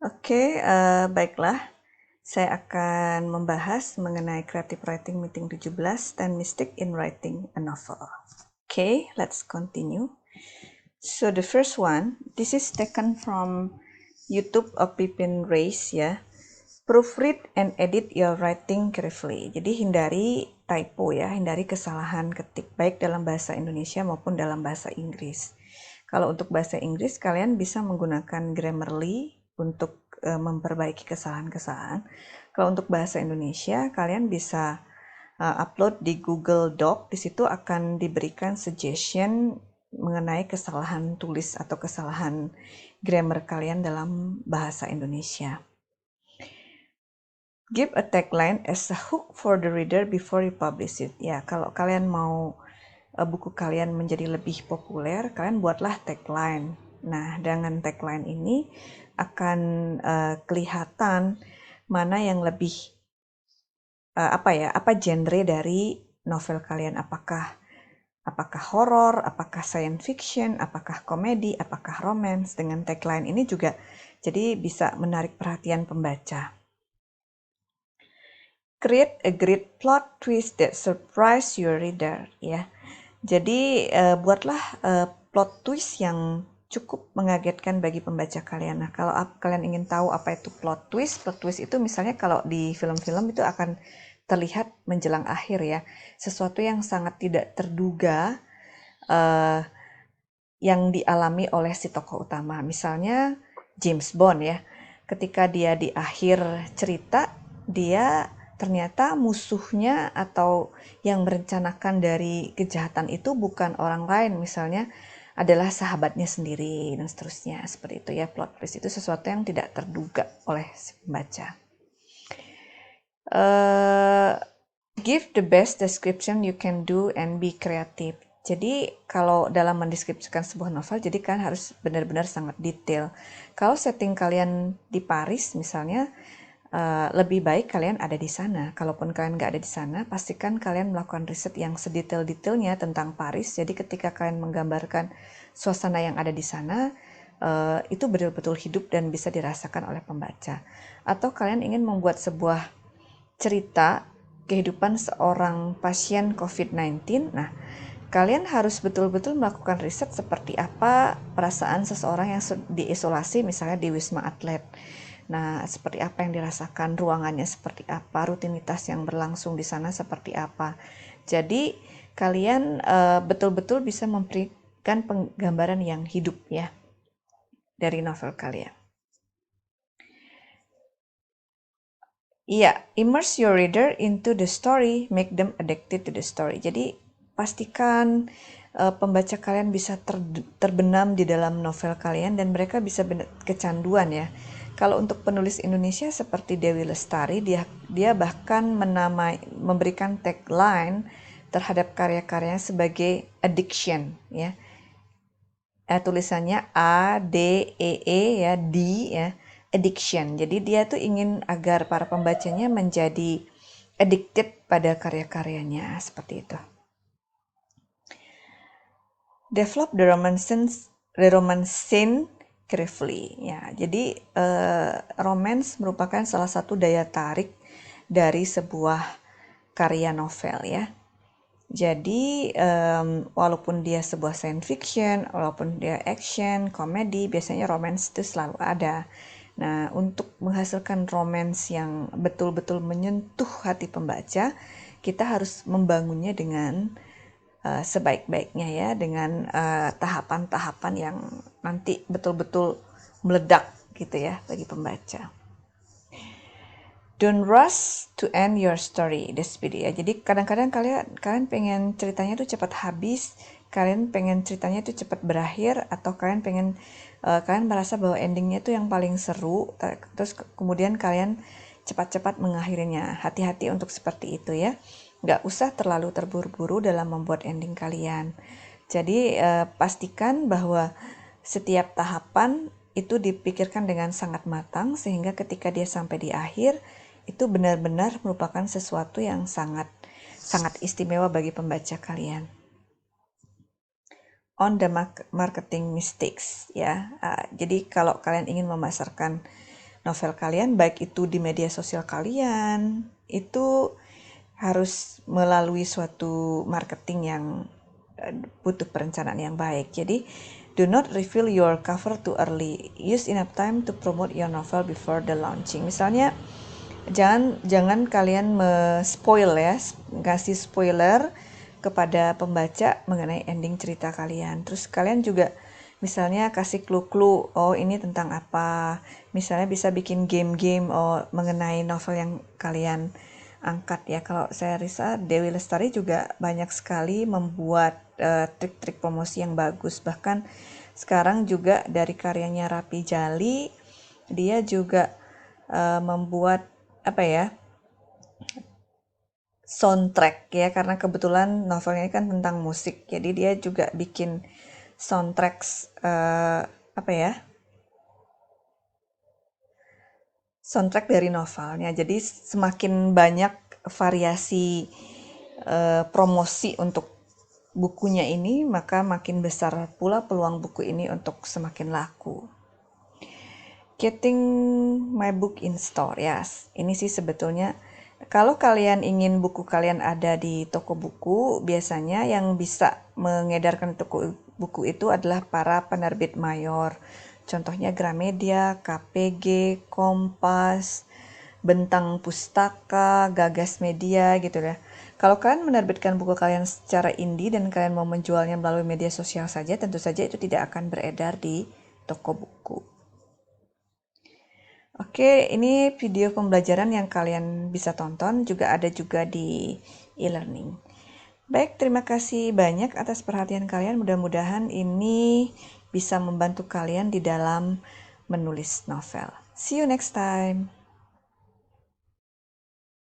Baiklah. Saya akan membahas mengenai Creative Writing Meeting 17 dan Mistake in Writing a Novel. Let's continue. So the first one, this is taken from YouTube of Pipin Reis ya. Proofread and edit your writing carefully. Jadi hindari typo ya, hindari kesalahan ketik baik dalam bahasa Indonesia maupun dalam bahasa Inggris. Kalau untuk bahasa Inggris kalian bisa menggunakan Grammarly untuk memperbaiki kesalahan-kesalahan. Kalau untuk bahasa Indonesia kalian bisa upload di Google Doc. Di situ akan diberikan suggestion mengenai kesalahan tulis atau kesalahan grammar kalian dalam bahasa Indonesia. Give a tagline as a hook for the reader before you publish it. Ya, kalau kalian mau buku kalian menjadi lebih populer, kalian buatlah tagline. Nah, dengan tagline ini akan kelihatan mana yang lebih apa genre dari novel kalian, apakah horor, apakah science fiction, apakah komedi, apakah romance. Dengan tagline ini juga jadi bisa menarik perhatian pembaca. Create a great plot twist that surprise your reader ya. Jadi buatlah plot twist yang cukup mengagetkan bagi pembaca kalian. Nah, kalau kalian ingin tahu apa itu plot twist itu misalnya kalau di film-film itu akan terlihat menjelang akhir ya. Sesuatu yang sangat tidak terduga yang dialami oleh si tokoh utama. Misalnya James Bond ya. Ketika dia di akhir cerita, dia ternyata musuhnya atau yang merencanakan dari kejahatan itu bukan orang lain, misalnya adalah sahabatnya sendiri dan seterusnya. Seperti itu ya, plot twist itu sesuatu yang tidak terduga oleh si pembaca. Give the best description you can do and be creative. Jadi kalau dalam mendeskripsikan sebuah novel, jadi kalian harus benar-benar sangat detail. Kalau setting kalian di Paris misalnya, lebih baik kalian ada di sana. Kalaupun kalian nggak ada di sana, pastikan kalian melakukan riset yang sedetail-detailnya tentang Paris. Jadi ketika kalian menggambarkan suasana yang ada di sana, itu betul-betul hidup dan bisa dirasakan oleh pembaca. Atau kalian ingin membuat sebuah cerita kehidupan seorang pasien COVID-19, nah kalian harus betul-betul melakukan riset seperti apa perasaan seseorang yang diisolasi misalnya di Wisma Atlet. Nah, seperti apa yang dirasakan, ruangannya seperti apa, rutinitas yang berlangsung di sana seperti apa. Jadi, kalian betul-betul bisa memberikan penggambaran yang hidup ya dari novel kalian. Iya, immerse your reader into the story, make them addicted to the story. Jadi, pastikan pembaca kalian bisa terbenam di dalam novel kalian dan mereka bisa kecanduan ya. Kalau untuk penulis Indonesia seperti Dewi Lestari, dia bahkan memberikan tagline terhadap karya-karyanya sebagai addiction ya. Tulisannya A-D-E-E ya, D ya, addiction. Jadi dia tuh ingin agar para pembacanya menjadi addicted pada karya-karyanya seperti itu. Develop the romancing carefully ya. Jadi romance merupakan salah satu daya tarik dari sebuah karya novel ya. Jadi walaupun dia sebuah science fiction, walaupun dia action, komedi, biasanya romance itu selalu ada. Nah, untuk menghasilkan romance yang betul-betul menyentuh hati pembaca, kita harus membangunnya dengan sebaik-baiknya ya, dengan tahapan-tahapan yang nanti betul-betul meledak gitu ya bagi pembaca. Don't rush to end your story, this video ya. Jadi kadang-kadang kalian pengen ceritanya tuh cepat habis, kalian pengen ceritanya tuh cepat berakhir, atau kalian pengen kalian merasa bahwa endingnya tuh yang paling seru, terus kemudian kalian cepat-cepat mengakhirinya. Hati-hati untuk seperti itu ya. Nggak usah terlalu terburu-buru dalam membuat ending kalian. Jadi pastikan bahwa setiap tahapan itu dipikirkan dengan sangat matang sehingga ketika dia sampai di akhir itu benar-benar merupakan sesuatu yang sangat istimewa bagi pembaca kalian. On the marketing mistakes ya. Jadi kalau kalian ingin memasarkan novel kalian, baik itu di media sosial kalian, itu harus melalui suatu marketing yang butuh perencanaan yang baik. Jadi, do not reveal your cover too early. Use enough time to promote your novel before the launching. Misalnya, jangan kalian spoil ya, ngasih spoiler kepada pembaca mengenai ending cerita kalian. Terus kalian juga misalnya kasih clue-clue, oh ini tentang apa. Misalnya bisa bikin game-game mengenai novel yang kalian angkat ya. Kalau saya rasa Dewi Lestari juga banyak sekali membuat trik-trik promosi yang bagus. Bahkan sekarang juga dari karyanya Rapi Jali, dia juga membuat apa ya, soundtrack ya, karena kebetulan novelnya kan tentang musik, jadi dia juga bikin soundtrack apa ya, soundtrack dari novelnya. Jadi semakin banyak variasi promosi untuk bukunya ini, maka makin besar pula peluang buku ini untuk semakin laku. Getting my book in store, yes. Ini sih sebetulnya kalau kalian ingin buku kalian ada di toko buku, biasanya yang bisa mengedarkan toko buku itu adalah para penerbit mayor. Contohnya Gramedia, KPG, Kompas, Bentang Pustaka, Gagas Media gitu ya. Kalau kalian menerbitkan buku kalian secara indie dan kalian mau menjualnya melalui media sosial saja, tentu saja itu tidak akan beredar di toko buku. Oke, ini video pembelajaran yang kalian bisa tonton, juga ada juga di e-learning. Baik, terima kasih banyak atas perhatian kalian. Mudah-mudahan ini bisa membantu kalian di dalam menulis novel. See you next time.